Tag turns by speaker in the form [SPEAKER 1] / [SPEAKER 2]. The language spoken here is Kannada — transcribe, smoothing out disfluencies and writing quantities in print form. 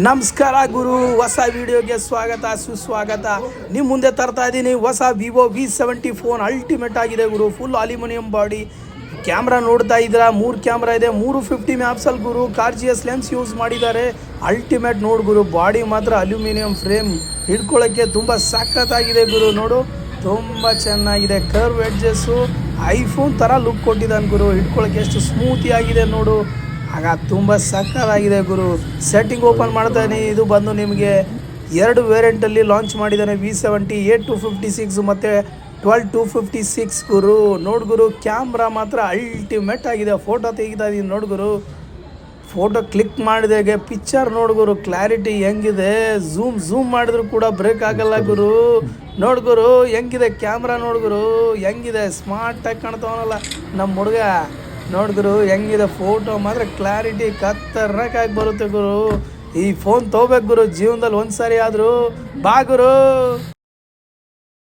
[SPEAKER 1] ನಮಸ್ಕಾರ ಗುರು, ಹೊಸ ವಿಡಿಯೋಗೆ ಸ್ವಾಗತ ಸುಸ್ವಾಗತ. ನಿಮ್ಮ ಮುಂದೆ ತರ್ತಾ ಇದ್ದೀನಿ ಹೊಸ ವಿವೋ V70 ಫೋನ್. ಅಲ್ಟಿಮೇಟ್ ಆಗಿದೆ ಗುರು. ಫುಲ್ ಅಲ್ಯೂಮಿನಿಯಂ ಬಾಡಿ ಕ್ಯಾಮ್ರಾ ನೋಡ್ತಾ ಇದ್ದೀರಾ. 3 ಕ್ಯಾಮ್ರಾ ಇದೆ, 350 ಮೆಗಾಪಿಕ್ಸೆಲ್ ಗುರು. ಕಾರ್ಜಿಯಸ್ ಲೆನ್ಸ್ ಯೂಸ್ ಮಾಡಿದ್ದಾರೆ. ಅಲ್ಟಿಮೇಟ್ ನೋಡು ಗುರು, ಬಾಡಿ ಮಾತ್ರ ಅಲ್ಯೂಮಿನಿಯಂ ಫ್ರೇಮ್. ಹಿಡ್ಕೊಳ್ಳೋಕ್ಕೆ ತುಂಬ ಸಖತ್ತಾಗಿದೆ ಗುರು. ನೋಡು, ತುಂಬ ಚೆನ್ನಾಗಿದೆ. ಕರ್ವ್ ಎಡ್ಜಸ್ಸು ಐಫೋನ್ ಥರ ಲುಕ್ ಕೊಟ್ಟಿದ್ದಾನೆ ಗುರು. ಹಿಡ್ಕೊಳ್ಳೋಕ್ಕೆ ಎಷ್ಟು ಸ್ಮೂತಿ ಆಗಿದೆ ನೋಡು. ಆಗ ತುಂಬ ಸಕ್ಕತ್ತಾಗಿದೆ ಗುರು. ಸೆಟ್ಟಿಂಗ್ ಓಪನ್ ಮಾಡ್ತಾನೆ. ಇದು ಬಂದು ನಿಮಗೆ 2 ವೇರಿಯಂಟಲ್ಲಿ ಲಾಂಚ್ ಮಾಡಿದ್ದಾನೆ. V70 8-256 ಮತ್ತು 12-256 ಗುರು. ನೋಡು ಗುರು, ಕ್ಯಾಮ್ರಾ ಮಾತ್ರ ಅಲ್ಟಿಮೇಟ್ ಆಗಿದೆ. ಫೋಟೋ ತೆಗಿತಾ ಇದ್ದೀನಿ ನೋಡು ಗುರು. ಫೋಟೋ ಕ್ಲಿಕ್ ಮಾಡಿದಾಗೆ ಪಿಕ್ಚರ್ ನೋಡು ಗುರು, ಕ್ಲಾರಿಟಿ ಹೆಂಗಿದೆ. ಝೂಮ್ ಮಾಡಿದ್ರು ಕೂಡ ಬ್ರೇಕ್ ಆಗಲ್ಲ ಗುರು. ನೋಡು ಗುರು ಹೆಂಗಿದೆ ಕ್ಯಾಮ್ರಾ. ನೋಡು ಗುರು ಹೆಂಗಿದೆ, ಸ್ಮಾರ್ಟಾಗಿ ಕಾಣ್ತಾವನಲ್ಲ ನಮ್ಮ ಹುಡುಗ. ನೋಡಿದ್ರು ಹೆಂಗಿದೆ ಫೋಟೋ ಮಾತ್ರ ಕ್ಲಾರಿಟಿ ಖತರ್ನಾಕಾಗಿ ಬರುತ್ತೆ ಗುರು. ಈ ಫೋನ್ ತೊಗೋಬೇಕು ಗುರು, ಜೀವನದಲ್ಲಿ ಒಂದು ಸಾರಿ ಆದರೂ. ಬಾ ಗುರು.